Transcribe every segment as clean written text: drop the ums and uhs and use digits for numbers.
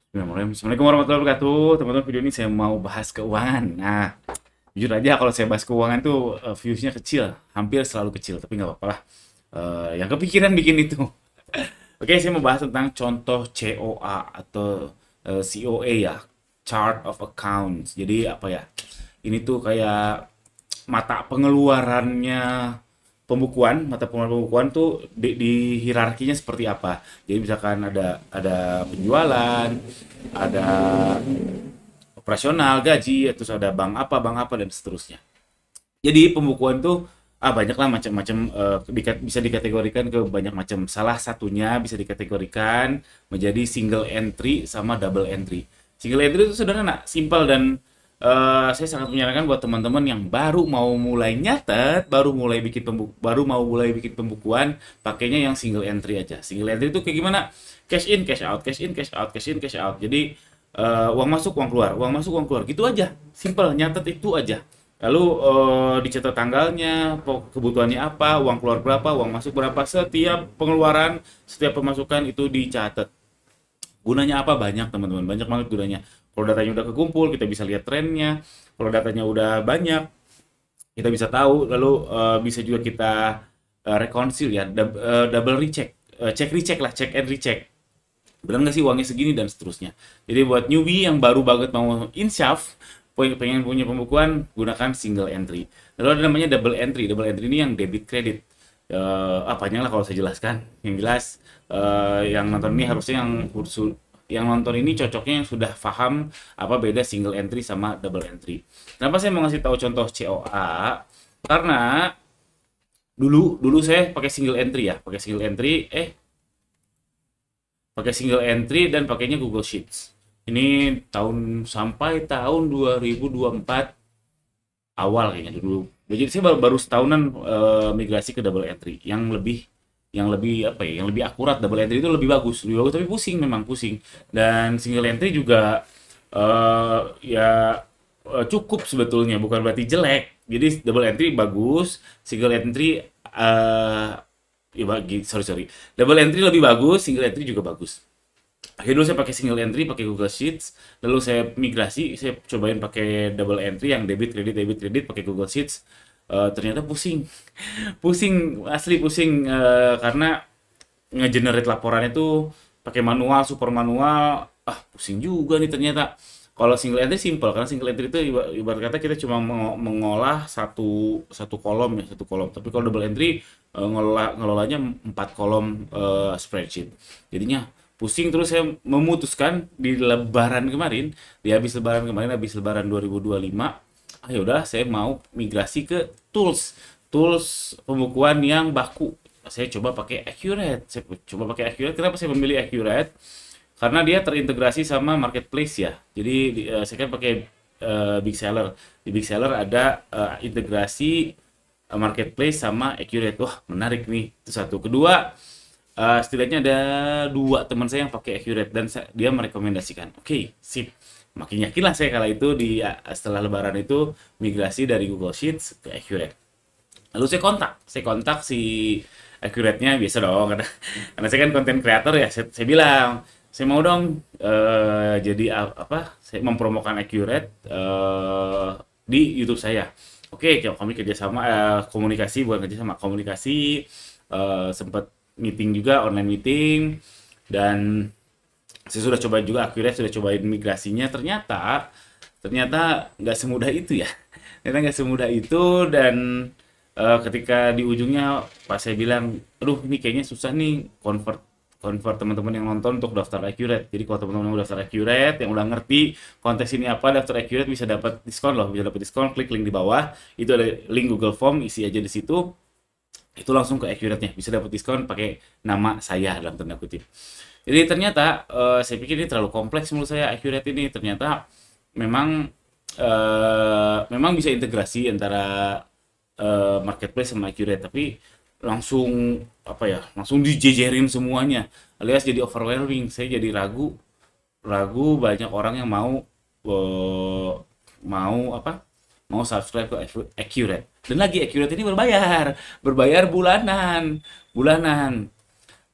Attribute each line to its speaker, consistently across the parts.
Speaker 1: Assalamualaikum warahmatullahi wabarakatuh. Teman-teman, video ini saya mau bahas keuangan. Nah, jujur aja kalau saya bahas keuangan tuh views-nya kecil, hampir selalu kecil, tapi nggak apa-apa lah. Yang kepikiran bikin itu. Oke, saya mau bahas tentang contoh COA atau COA ya, Chart of Accounts. Jadi apa ya? Ini tuh kayak mata pengeluarannya mata pengeluaran pembukuan tuh di hierarkinya seperti apa. Jadi misalkan ada penjualan, ada operasional, gaji, terus ada bank apa dan seterusnya. Jadi pembukuan tuh banyak lah macam-macam, bisa dikategorikan ke banyak macam. Salah satunya bisa dikategorikan menjadi single entry sama double entry. Single entry itu sederhana, simpel dan saya sangat menyarankan buat teman-teman yang baru mau mulai nyatet, baru mau mulai bikin pembukuan, pakainya yang single entry aja. Single entry itu kayak gimana? Cash in, cash out, cash in, cash out, cash in, cash out. Jadi uang masuk, uang keluar, uang masuk, uang keluar. Gitu aja. Simple, nyatet itu aja. Lalu dicatat tanggalnya, kebutuhannya apa, uang keluar berapa, uang masuk berapa, setiap pengeluaran, setiap pemasukan itu dicatat. Gunanya apa? Banyak teman-teman, banyak banget gunanya. Kalau datanya udah kekumpul, kita bisa lihat trennya. Kalau datanya udah banyak, kita bisa tahu. Lalu bisa juga kita rekonsil ya, double recheck, cek recheck lah, check and recheck. Benar nggak sih uangnya segini dan seterusnya. Jadi buat newbie yang baru banget mau insyaf, pengen punya pembukuan, gunakan single entry. Lalu ada namanya double entry. Double entry ini yang debit kredit. Panjang lah kalau saya jelaskan. Yang jelas, yang nonton ini harusnya yang nonton ini cocoknya yang sudah paham apa beda single entry sama double entry. Kenapa saya mau ngasih tahu contoh COA? Karena dulu dulu saya pakai single entry ya, pakai single entry dan pakainya Google Sheets. Ini sampai tahun 2024 awal kayaknya dulu. Jadi saya baru setahunan migrasi ke double entry yang lebih apa ya, yang lebih akurat. Double entry itu lebih bagus tapi pusing, memang pusing. Dan single entry juga ya cukup sebetulnya, bukan berarti jelek. Jadi double entry bagus, single entry ya sorry, double entry lebih bagus, single entry juga bagus. Akhirnya dulu saya pakai single entry, pakai Google Sheets, lalu saya migrasi, saya cobain pakai double entry yang debit kredit pakai Google Sheets. Ternyata pusing, pusing asli pusing, karena ngegenerate laporannya tuh pakai manual, super manual. Pusing juga nih ternyata. Kalau single entry simple, karena single entry itu ibarat kata kita cuma mengolah satu satu kolom ya, satu kolom. Tapi kalau double entry ngelolanya 4 kolom spreadsheet. Jadinya pusing. Terus saya memutuskan habis lebaran 2025, ya udah saya mau migrasi ke tools pembukuan yang baku. Saya coba pakai Accurate. Kenapa saya memilih Accurate? Karena dia terintegrasi sama marketplace ya. Jadi saya kan pakai Big Seller. Di Big Seller ada integrasi marketplace sama Accurate. Wah, menarik nih. Itu satu. Kedua, setidaknya ada dua teman saya yang pakai Accurate dan dia merekomendasikan. Oke, sip. Makin yakinlah saya kala itu setelah Lebaran itu migrasi dari Google Sheets ke Accurate. Lalu saya kontak si Accurate-nya, biasa dong, karena saya kan konten kreator ya. Saya bilang, saya mau dong jadi saya mempromokan Accurate di YouTube saya. Oke, kami kerjasama, komunikasi, bukan kerjasama, komunikasi, sempat meeting juga, online meeting, dan saya sudah coba juga Accurate, sudah cobain migrasinya. Ternyata nggak semudah itu ya. Ternyata nggak semudah itu. Dan ketika di ujungnya pas saya bilang, aduh ini kayaknya susah nih convert convert teman-teman yang nonton untuk daftar Accurate. Jadi kalau teman-teman yang udah daftar Accurate, yang udah ngerti kontes ini apa, daftar Accurate, bisa dapat diskon loh, bisa dapat diskon. Klik link di bawah, itu ada link Google Form, isi aja di situ, itu langsung ke Accurate-nya, bisa dapat diskon pakai nama saya dalam tanda kutip. Jadi ternyata saya pikir ini terlalu kompleks menurut saya. Accurate ini ternyata memang memang bisa integrasi antara marketplace sama Accurate, tapi langsung langsung dijejerin semuanya, alias jadi overwhelming. Saya jadi ragu ragu banyak orang yang eh, mau mau subscribe ke Accurate. Dan lagi Accurate ini berbayar bulanan.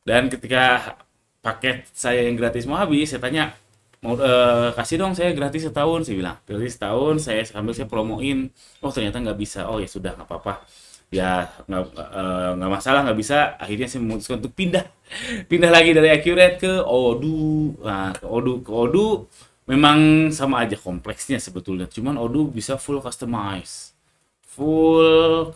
Speaker 1: Dan ketika paket saya yang gratis mau habis, saya tanya, mau kasih dong saya gratis setahun, saya bilang gratis setahun, saya sambil saya promoin. Oh ternyata nggak bisa. Oh ya sudah nggak apa-apa, ya nggak masalah, nggak bisa. Akhirnya saya memutuskan untuk pindah pindah lagi dari Accurate ke Odoo. Nah, ke Odoo memang sama aja kompleksnya sebetulnya, cuman Odoo bisa full customize, full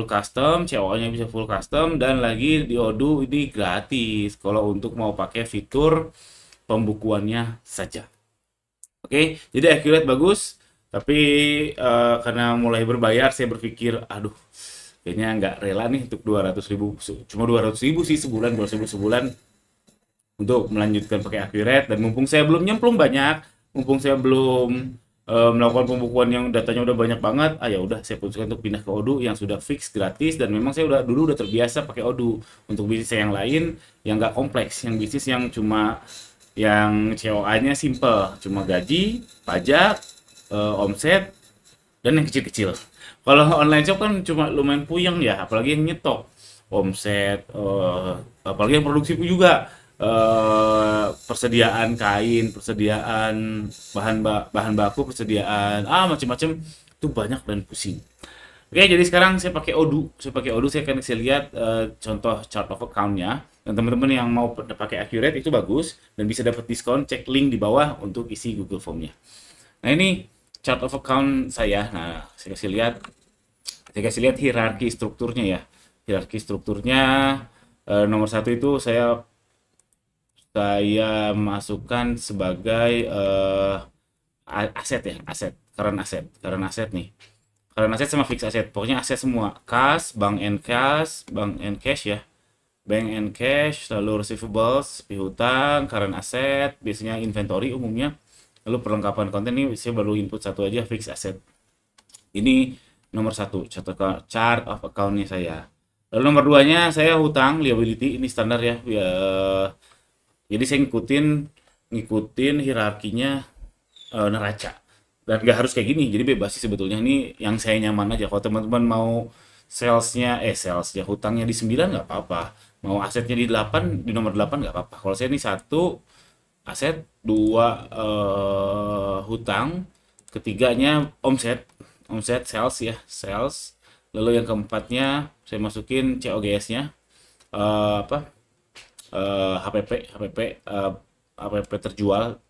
Speaker 1: custom, CO-nya bisa full custom, dan lagi di Odoo ini gratis kalau untuk mau pakai fitur pembukuannya saja. Oke, jadi Accurate bagus, tapi karena mulai berbayar saya berpikir, aduh, kayaknya nggak rela nih untuk 200.000, cuma 200.000 sih sebulan, 200.000 sebulan untuk melanjutkan pakai Accurate. Dan mumpung saya belum nyemplung banyak, mumpung saya belum melakukan pembukuan yang datanya udah banyak banget, ya udah saya putuskan untuk pindah ke Odoo yang sudah fix gratis. Dan memang saya dulu udah terbiasa pakai Odoo untuk bisnis saya yang lain yang nggak kompleks, yang bisnis yang cuma yang COA-nya simple, cuma gaji, pajak, omset, dan yang kecil-kecil. Kalau online shop kan cuma lumayan puyeng ya, apalagi yang nyetok, omset, apalagi yang produksi pun juga, persediaan kain, persediaan bahan baku, persediaan macam-macam itu banyak dan pusing. Oke, jadi sekarang saya pakai Odoo. Saya akan kasih lihat contoh chart of account-nya. Dan teman-teman yang mau pakai Accurate itu bagus dan bisa dapat diskon, cek link di bawah untuk isi Google Form-nya. Nah, ini chart of account saya. Nah, saya kasih lihat hierarki strukturnya ya. Hierarki strukturnya nomor satu itu saya masukkan sebagai aset ya, current asset nih. Current asset sama fixed asset, pokoknya aset semua. Cash, bank and cash ya. Bank and cash, lalu receivables, piutang, current asset, biasanya inventory umumnya. Lalu perlengkapan konten ini saya baru input satu aja, fixed asset. Ini nomor satu, chart of account-nya saya. Lalu nomor duanya saya hutang, liability, ini standar ya. Jadi saya ngikutin hierarkinya neraca. Dan nggak harus kayak gini, jadi bebas sih sebetulnya. Ini yang saya nyaman aja. Kalau teman-teman mau salesnya hutangnya di 9 nggak apa-apa. Mau asetnya di 8, di nomor 8 nggak apa-apa. Kalau saya ini satu aset, dua hutang, ketiganya omset sales ya, sales. Lalu yang keempatnya saya masukin COGS-nya, HPP terjual.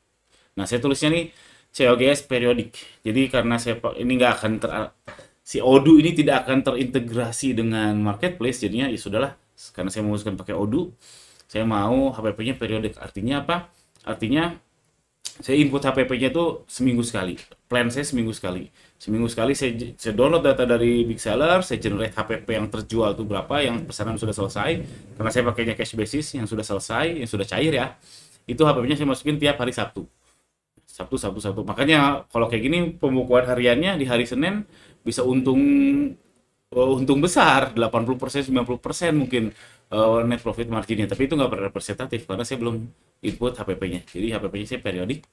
Speaker 1: Nah, saya tulisnya nih COGS periodik. Jadi karena ini nggak akan si Odoo ini tidak akan terintegrasi dengan marketplace, jadinya ya sudahlah. Karena saya memutuskan pakai Odoo, saya mau HPP-nya periodik. Artinya apa? Artinya saya input HPP-nya itu seminggu sekali. Plan saya seminggu sekali. Seminggu sekali saya download data dari Big Seller, saya generate HPP yang terjual itu berapa, yang pesanan sudah selesai. Karena saya pakainya cash basis, yang sudah selesai, yang sudah cair ya. Itu HPP-nya saya masukin tiap hari Sabtu. Sabtu. Makanya kalau kayak gini pembukuan hariannya di hari Senin bisa untung besar, 80%, 90% mungkin net profit marginnya. Tapi itu nggak representatif karena saya belum input HPP-nya. Jadi HPP-nya saya periodik.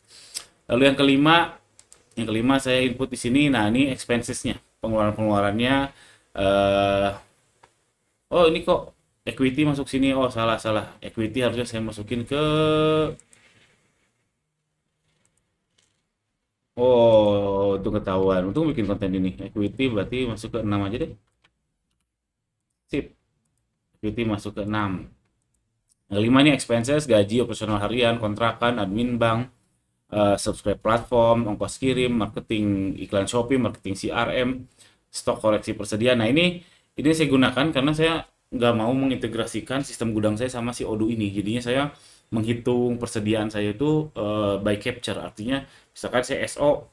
Speaker 1: Lalu yang kelima saya input di sini. Nah, ini expenses-nya, pengeluarannya. Oh, ini kok equity masuk sini. Oh, salah. Equity harusnya saya masukin ke itu ketahuan. Untung bikin konten ini. Equity berarti masuk ke 6 aja deh. Sip. Equity masuk ke 6. Yang 5 ini expenses, gaji, operasional harian, kontrakan, admin bank, subscribe platform, ongkos kirim, marketing iklan Shopee, marketing CRM, stok koreksi persediaan. Nah, ini saya gunakan karena saya nggak mau mengintegrasikan sistem gudang saya sama si Odoo ini. Jadinya saya menghitung persediaan saya itu by capture. Artinya misalkan saya SO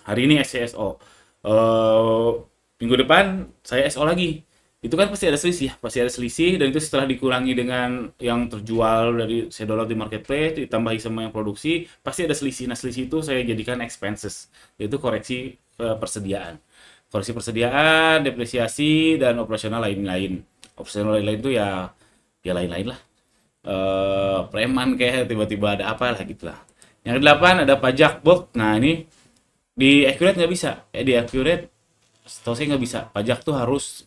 Speaker 1: hari ini SO, minggu depan saya SO lagi. Itu kan pasti ada selisih, dan itu setelah dikurangi dengan yang terjual dari saya download di marketplace, ditambahi sama yang produksi, pasti ada selisih. Nah, selisih itu saya jadikan expenses, yaitu koreksi persediaan. Koreksi persediaan, depresiasi, dan operasional lain-lain. Operasional lain-lain itu ya lain-lain lah. Preman kayak tiba-tiba ada apa lah gitu lah. Yang ke-8 ada pajak box. Nah, ini di Accurate nggak bisa. Di Accurate setahu saya nggak bisa. Pajak tuh harus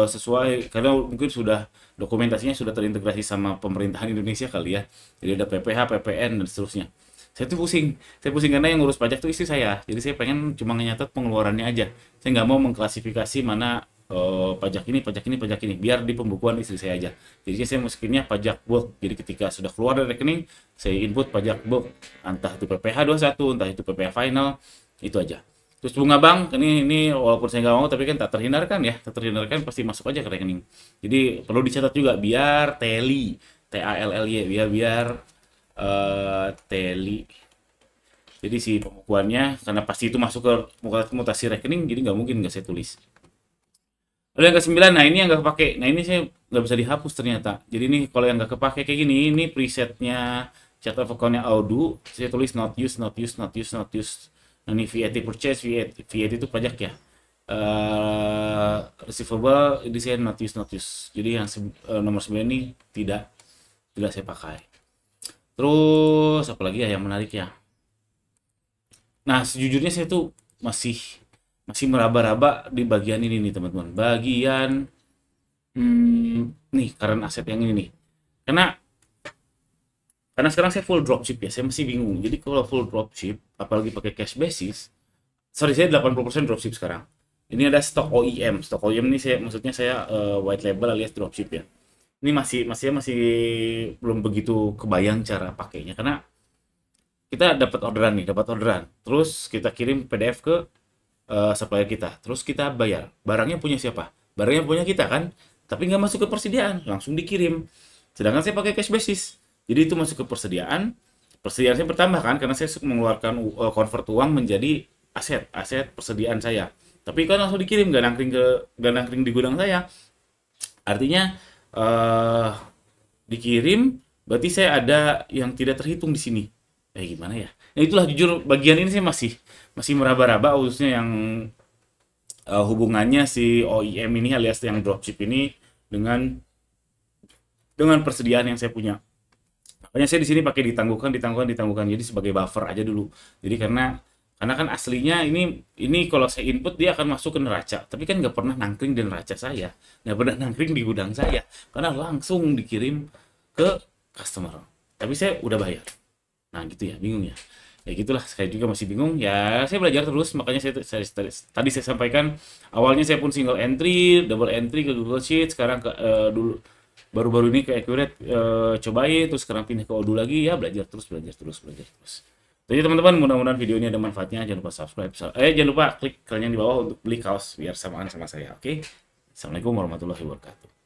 Speaker 1: sesuai, karena mungkin sudah dokumentasinya sudah terintegrasi sama pemerintahan Indonesia kali ya. Jadi ada PPH, PPN dan seterusnya. Saya pusing karena yang ngurus pajak tuh istri saya. Jadi saya pengen cuma nyatet pengeluarannya aja. Saya nggak mau mengklasifikasi mana pajak ini, pajak ini, pajak ini. Biar di pembukuan istri saya aja. Jadi saya masukinnya pajak bulk. Jadi ketika sudah keluar dari rekening, saya input pajak bulk. Entah itu PPH 21, entah itu PPH final, itu aja. Terus bunga bank, ini walaupun saya nggak mau, tapi kan tak terhindarkan ya. Tak terhindarkan pasti masuk aja ke rekening. Jadi perlu dicatat juga biar tally, TALLY, biar tally. Jadi si pembukuannya, karena pasti itu masuk ke mutasi rekening, jadi nggak mungkin nggak saya tulis. Lalu yang ke-9, nah ini yang nggak kepake. Nah ini saya nggak bisa dihapus ternyata. Jadi ini kalau yang nggak kepake kayak gini, ini presetnya chart of account-nya Audu. Saya tulis not use, not use, not use, not use. Nah ini VAT purchase, VAT itu pajak ya. Receivable, ini saya not use, not use. Jadi yang nomor 9 ini tidak saya pakai. Terus apa lagi ya yang menarik ya? Nah, sejujurnya saya tuh masih meraba-raba di bagian ini nih, teman-teman. Bagian nih current aset yang ini nih. Karena sekarang saya full dropship ya, saya masih bingung. Jadi kalau full dropship, apalagi pakai cash basis, sorry saya 80% dropship sekarang. Ini ada stok OEM. Stok OEM ini maksudnya saya white label alias dropship ya. Ini masih belum begitu kebayang cara pakainya karena kita dapat orderan, terus kita kirim PDF ke supplier kita, terus kita bayar. Barangnya punya siapa? Barangnya punya kita kan, tapi nggak masuk ke persediaan, langsung dikirim. Sedangkan saya pakai cash basis, jadi itu masuk ke persediaan saya bertambah kan, karena saya mengeluarkan convert uang menjadi aset persediaan saya. Tapi kan langsung dikirim, nggak nangkring di gudang saya. Artinya dikirim, berarti saya ada yang tidak terhitung di sini. Gimana ya? Nah itulah jujur bagian ini saya masih meraba-raba, khususnya yang hubungannya si OEM ini alias yang dropship ini dengan persediaan yang saya punya. Makanya saya di sini pakai ditangguhkan. Jadi sebagai buffer aja dulu. Jadi karena kan aslinya ini kalau saya input dia akan masuk ke neraca, tapi kan nggak pernah nangkring di neraca saya, nggak pernah nangkring di gudang saya, karena langsung dikirim ke customer. Tapi saya udah bayar. Nah gitu ya, bingung ya. Ya gitulah, saya juga masih bingung. Ya saya belajar terus, makanya tadi saya sampaikan awalnya saya pun single entry, double entry ke Google Sheet, sekarang ke dulu baru-baru ini ke Accurate cobain, terus sekarang pindah ke Odoo lagi ya, belajar terus. Jadi teman-teman, mudah-mudahan video ini ada manfaatnya. Jangan lupa subscribe, jangan lupa klik keranjang di bawah untuk beli kaos biar samaan sama saya. Oke. Assalamualaikum warahmatullahi wabarakatuh.